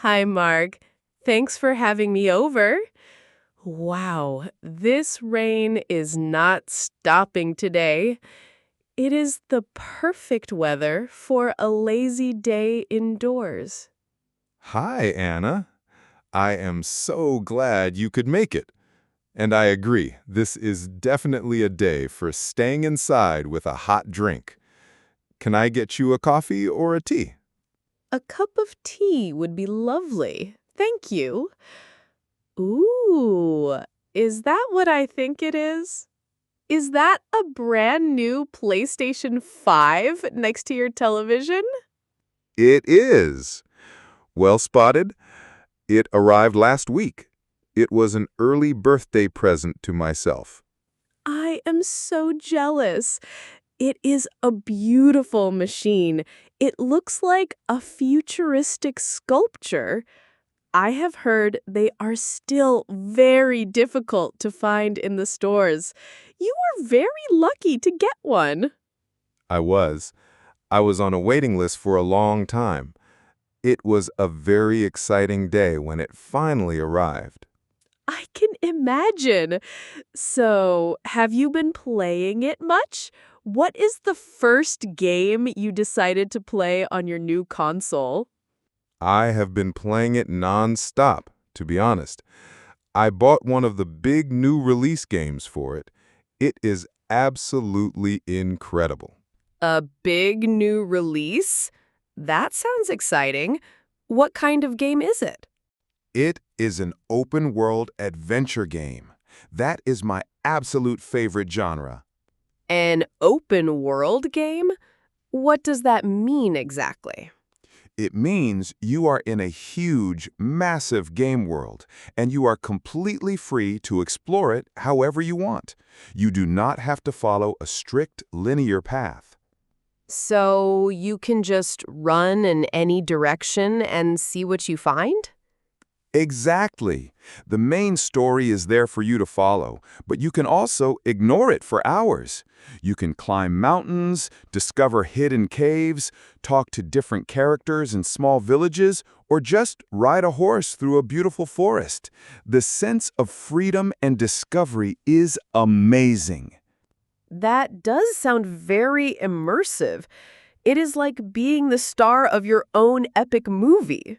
Hi, Mark. Thanks for having me over. Wow, this rain is not stopping today. It is the perfect weather for a lazy day indoors. Hi, Anna. I am so glad you could make it. And I agree, this is definitely a day for staying inside with a hot drink. Can I get you a coffee or a tea? A cup of tea would be lovely. Thank you. Ooh, is that what I think it is? Is that a brand new PlayStation 5 next to your television? It is. Well spotted. It arrived last week. It was an early birthday present to myself. I am so jealous. It is a beautiful machine. It looks like a futuristic sculpture. I have heard they are still very difficult to find in the stores. You were very lucky to get one. I was. I was on a waiting list for a long time. It was a very exciting day when it finally arrived. I can imagine. So, have you been playing it much? What is the first game you decided to play on your new console? I have been playing it non-stop, to be honest. I bought one of the big new release games for it. It is absolutely incredible. A big new release? That sounds exciting. What kind of game is it? It is an open-world adventure game. That is my absolute favorite genre. An open world game? What does that mean exactly? It means you are in a huge, massive game world, and you are completely free to explore it however you want. You do not have to follow a strict linear path. So you can just run in any direction and see what you find? Exactly. The main story is there for you to follow, but you can also ignore it for hours. You can climb mountains, discover hidden caves, talk to different characters in small villages, or just ride a horse through a beautiful forest. The sense of freedom and discovery is amazing. That does sound very immersive. It is like being the star of your own epic movie.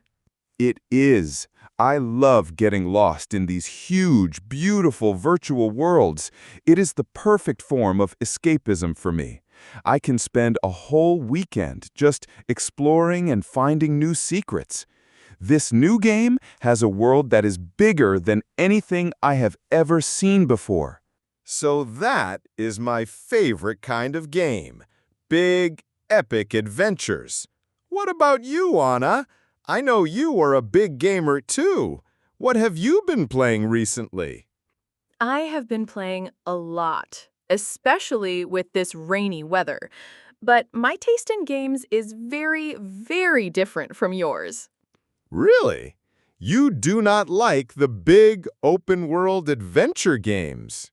It is. I love getting lost in these huge, beautiful virtual worlds. It is the perfect form of escapism for me. I can spend a whole weekend just exploring and finding new secrets. This new game has a world that is bigger than anything I have ever seen before. So that is my favorite kind of game. Big, epic adventures. What about you, Anna? I know you are a big gamer too. What have you been playing recently? I have been playing a lot, especially with this rainy weather. But my taste in games is very, very different from yours. Really? You do not like the big open-world adventure games?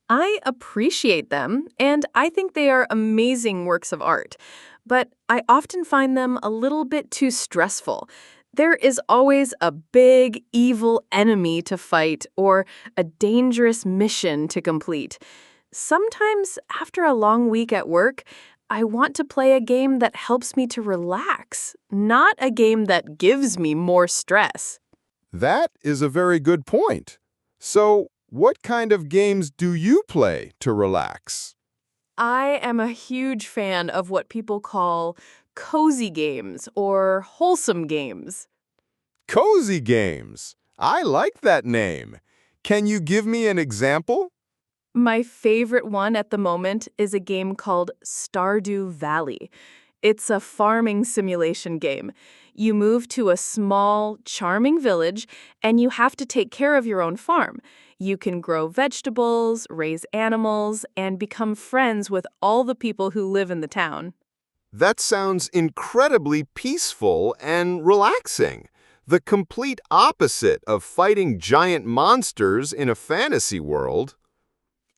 I appreciate them, and I think they are amazing works of art. But I often find them a little bit too stressful. There is always a big, evil enemy to fight or a dangerous mission to complete. Sometimes, after a long week at work, I want to play a game that helps me to relax, not a game that gives me more stress. That is a very good point. So, what kind of games do you play to relax? I am a huge fan of what people call cozy games or wholesome games. Cozy games. I like that name. Can you give me an example? My favorite one at the moment is a game called Stardew Valley. It's a farming simulation game. You move to a small, charming village, and you have to take care of your own farm. You can grow vegetables, raise animals, and become friends with all the people who live in the town. That sounds incredibly peaceful and relaxing. The complete opposite of fighting giant monsters in a fantasy world.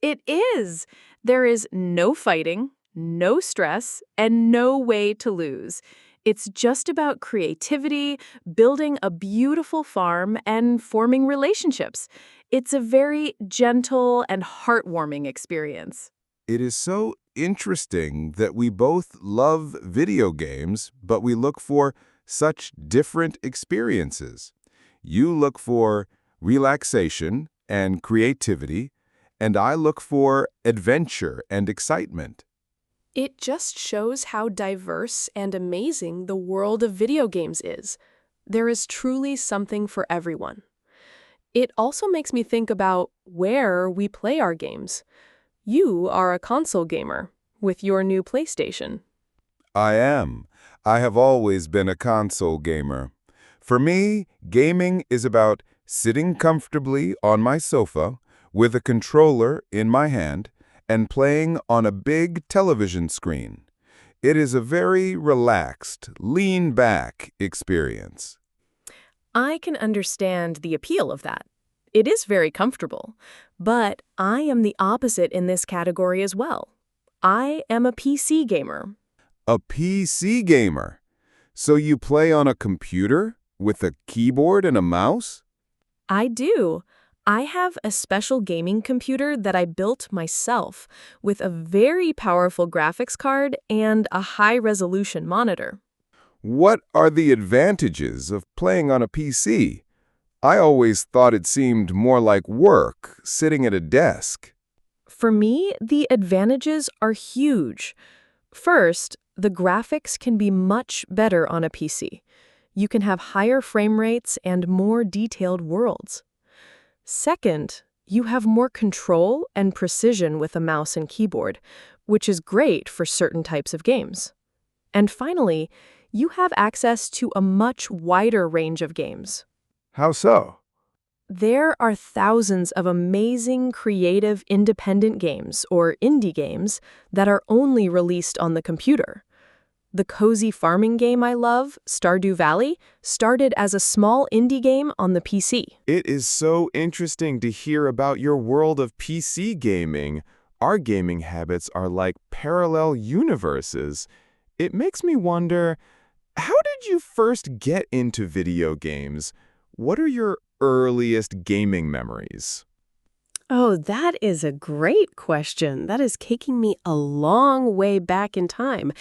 It is. There is no fighting, no stress, and no way to lose. It's just about creativity, building a beautiful farm, and forming relationships. It's a very gentle and heartwarming experience. It is so interesting that we both love video games, but we look for such different experiences. You look for relaxation and creativity, and I look for adventure and excitement. It just shows how diverse and amazing the world of video games is. There is truly something for everyone. It also makes me think about where we play our games. You are a console gamer with your new PlayStation. I am. I have always been a console gamer. For me, gaming is about sitting comfortably on my sofa with a controller in my hand and playing on a big television screen. It is a very relaxed, lean-back experience. I can understand the appeal of that. It is very comfortable, but I am the opposite in this category as well. I am a PC gamer. A PC gamer. So you play on a computer with a keyboard and a mouse? I do. I have a special gaming computer that I built myself with a very powerful graphics card and a high-resolution monitor. What are the advantages of playing on a PC? I always thought it seemed more like work, sitting at a desk. For me, the advantages are huge. First, the graphics can be much better on a PC. You can have higher frame rates and more detailed worlds. Second, you have more control and precision with a mouse and keyboard, which is great for certain types of games. And finally, you have access to a much wider range of games. How so? There are thousands of amazing, creative, independent games, or indie games, that are only released on the computer. The cozy farming game I love, Stardew Valley, started as a small indie game on the PC. It is so interesting to hear about your world of PC gaming. Our gaming habits are like parallel universes. It makes me wonder, how did you first get into video games? What are your earliest gaming memories? Oh, that is a great question. That is taking me a long way back in time.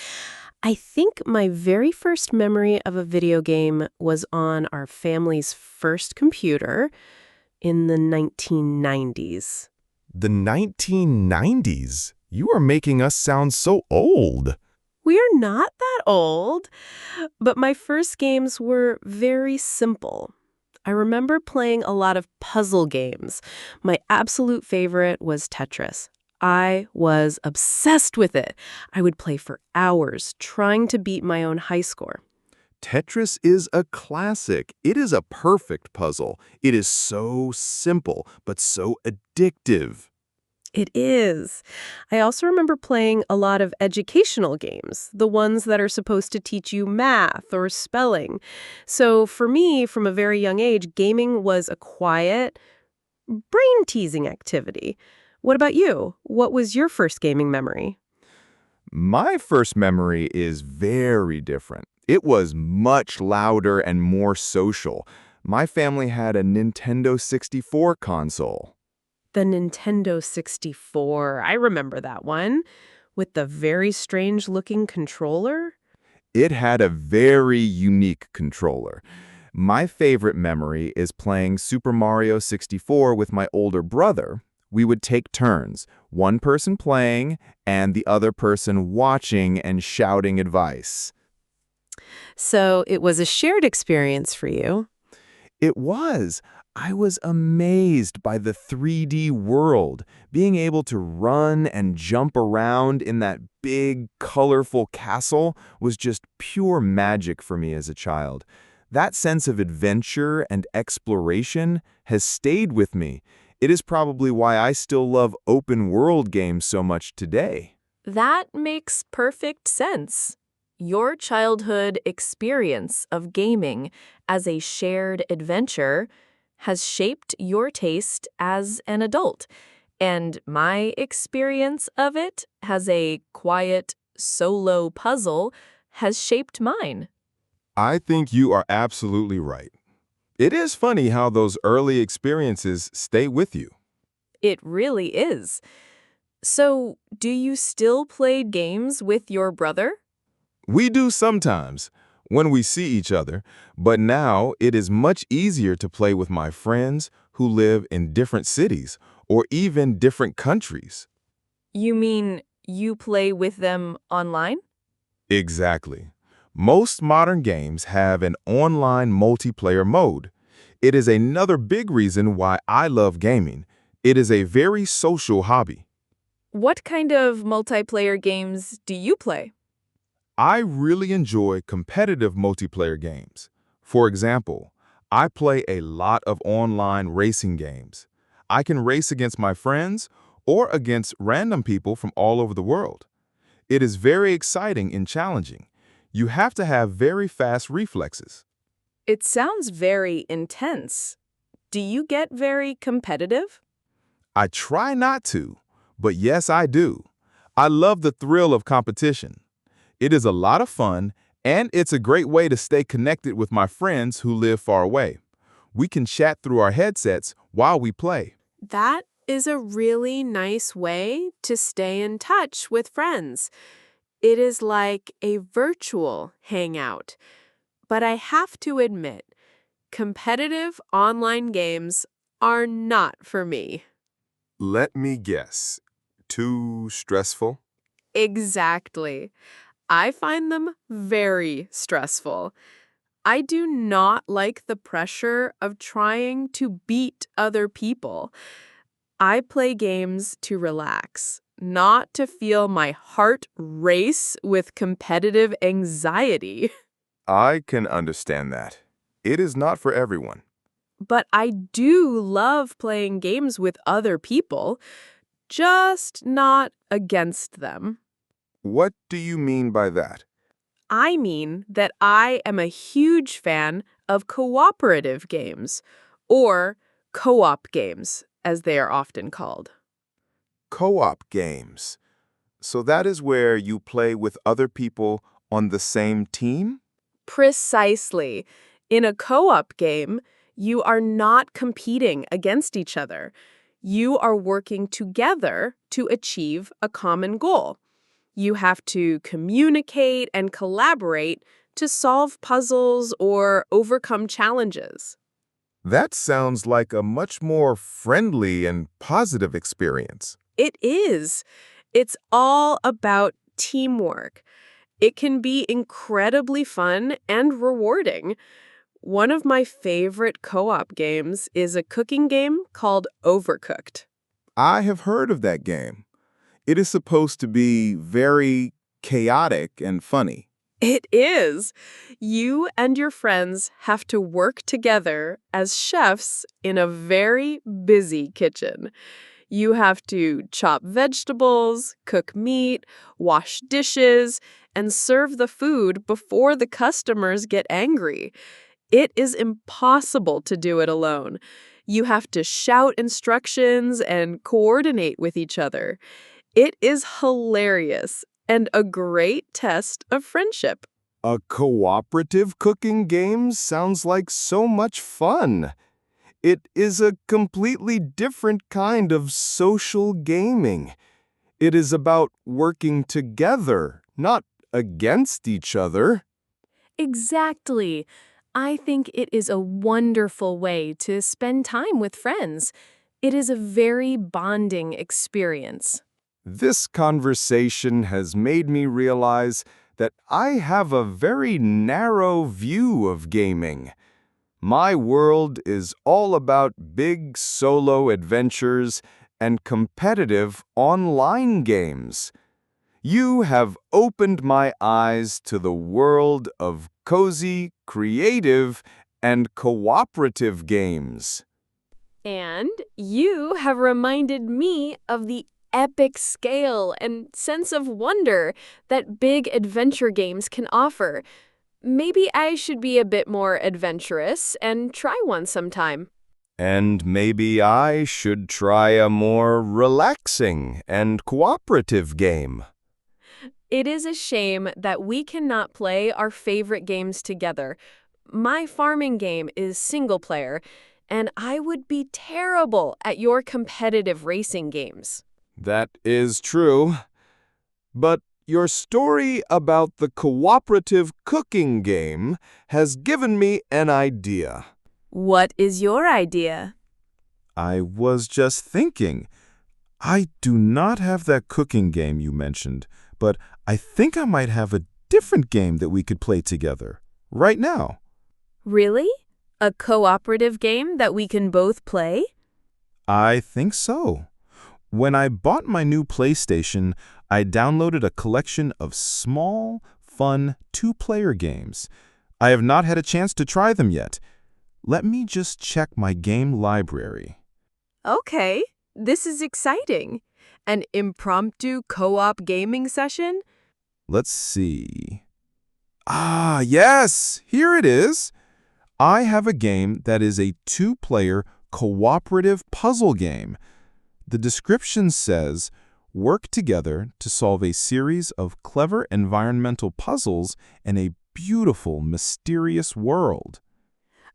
I think my very first memory of a video game was on our family's first computer in the 1990s. The 1990s? You are making us sound so old. We are not that old, but my first games were very simple. I remember playing a lot of puzzle games. My absolute favorite was Tetris. I was obsessed with it. I would play for hours, trying to beat my own high score. Tetris is a classic. It is a perfect puzzle. It is so simple, but so addictive. It is. I also remember playing a lot of educational games, the ones that are supposed to teach you math or spelling. So for me, from a very young age, gaming was a quiet, brain-teasing activity. What about you? What was your first gaming memory? My first memory is very different. It was much louder and more social. My family had a Nintendo 64 console. The Nintendo 64. I remember that one. With the very strange-looking controller? It had a very unique controller. My favorite memory is playing Super Mario 64 with my older brother. We would take turns, one person playing and the other person watching and shouting advice. So it was a shared experience for you. It was. I was amazed by the 3D world. Being able to run and jump around in that big, colorful castle was just pure magic for me as a child. That sense of adventure and exploration has stayed with me. It is probably why I still love open-world games so much today. That makes perfect sense. Your childhood experience of gaming as a shared adventure has shaped your taste as an adult, and my experience of it as a quiet, solo puzzle has shaped mine. I think you are absolutely right. It is funny how those early experiences stay with you. It really is. So, do you still play games with your brother? We do sometimes when we see each other, but now it is much easier to play with my friends who live in different cities or even different countries. You mean you play with them online? Exactly. Most modern games have an online multiplayer mode. It is another big reason why I love gaming. It is a very social hobby. What kind of multiplayer games do you play? I really enjoy competitive multiplayer games. For example, I play a lot of online racing games. I can race against my friends or against random people from all over the world. It is very exciting and challenging. You have to have very fast reflexes. It sounds very intense. Do you get very competitive? I try not to, but yes, I do. I love the thrill of competition. It is a lot of fun, and it's a great way to stay connected with my friends who live far away. We can chat through our headsets while we play. That is a really nice way to stay in touch with friends. It is like a virtual hangout. But I have to admit, competitive online games are not for me. Let me guess. Too stressful? Exactly. I find them very stressful. I do not like the pressure of trying to beat other people. I play games to relax, not to feel my heart race with competitive anxiety. I can understand that. It is not for everyone. But I do love playing games with other people, just not against them. What do you mean by that? I mean that I am a huge fan of cooperative games, or co-op games, as they are often called. Co-op games. So that is where you play with other people on the same team? Precisely. In a co-op game, you are not competing against each other. You are working together to achieve a common goal. You have to communicate and collaborate to solve puzzles or overcome challenges. That sounds like a much more friendly and positive experience. It is. It's all about teamwork. It can be incredibly fun and rewarding. One of my favorite co-op games is a cooking game called Overcooked. I have heard of that game. It is supposed to be very chaotic and funny. It is. You and your friends have to work together as chefs in a very busy kitchen. You have to chop vegetables, cook meat, wash dishes, and serve the food before the customers get angry. It is impossible to do it alone. You have to shout instructions and coordinate with each other. It is hilarious and a great test of friendship. A cooperative cooking game sounds like so much fun. It is a completely different kind of social gaming. It is about working together, not against each other. Exactly. I think it is a wonderful way to spend time with friends. It is a very bonding experience. This conversation has made me realize that I have a very narrow view of gaming. My world is all about big solo adventures and competitive online games. You have opened my eyes to the world of cozy, creative, and cooperative games. And you have reminded me of the epic scale and sense of wonder that big adventure games can offer. Maybe I should be a bit more adventurous and try one sometime. And maybe I should try a more relaxing and cooperative game. It is a shame that we cannot play our favorite games together. My farming game is single player, and I would be terrible at your competitive racing games. That is true. But your story about the cooperative cooking game has given me an idea. What is your idea? I was just thinking. I do not have that cooking game you mentioned, but I think I might have a different game that we could play together right now. Really? A cooperative game that we can both play? I think so. When I bought my new PlayStation, I downloaded a collection of small, fun two-player games. I have not had a chance to try them yet. Let me just check my game library. Okay, this is exciting. An impromptu co-op gaming session? Let's see. Ah, yes, here it is. I have a game that is a two-player cooperative puzzle game. The description says, work together to solve a series of clever environmental puzzles in a beautiful, mysterious world.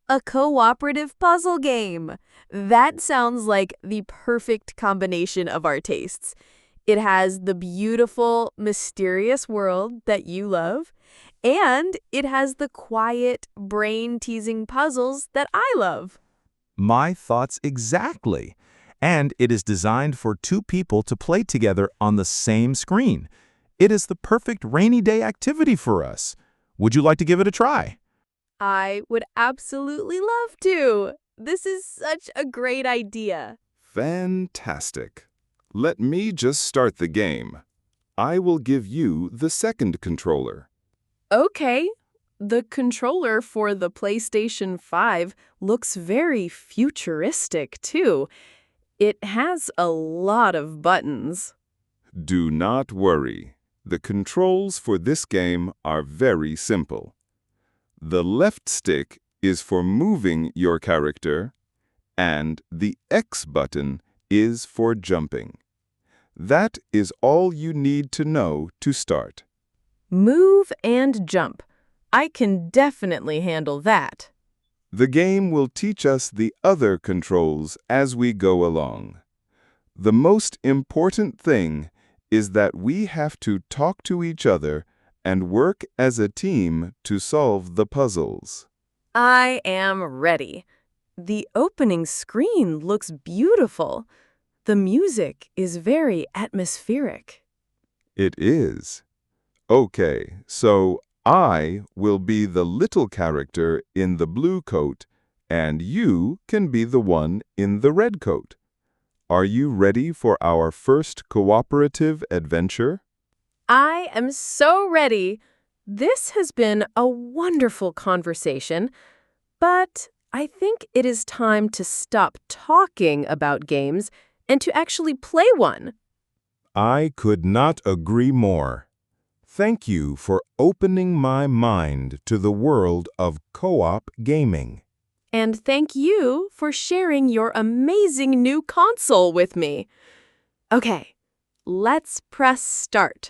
A cooperative puzzle game. That sounds like the perfect combination of our tastes. It has the beautiful, mysterious world that you love, and it has the quiet, brain-teasing puzzles that I love. My thoughts exactly. And it is designed for two people to play together on the same screen. It is the perfect rainy day activity for us. Would you like to give it a try? I would absolutely love to. This is such a great idea. Fantastic. Let me just start the game. I will give you the second controller. Okay. The controller for the PlayStation 5 looks very futuristic, too. It has a lot of buttons. Do not worry. The controls for this game are very simple. The left stick is for moving your character, and the X button is for jumping. That is all you need to know to start. Move and jump. I can definitely handle that. The game will teach us the other controls as we go along. The most important thing is that we have to talk to each other and work as a team to solve the puzzles. I am ready. The opening screen looks beautiful. The music is very atmospheric. It is. Okay, so I will be the little character in the blue coat, and you can be the one in the red coat. Are you ready for our first cooperative adventure? I am so ready. This has been a wonderful conversation, but I think it is time to stop talking about games and to actually play one. I could not agree more. Thank you for opening my mind to the world of co-op gaming. And thank you for sharing your amazing new console with me. Okay, let's press start.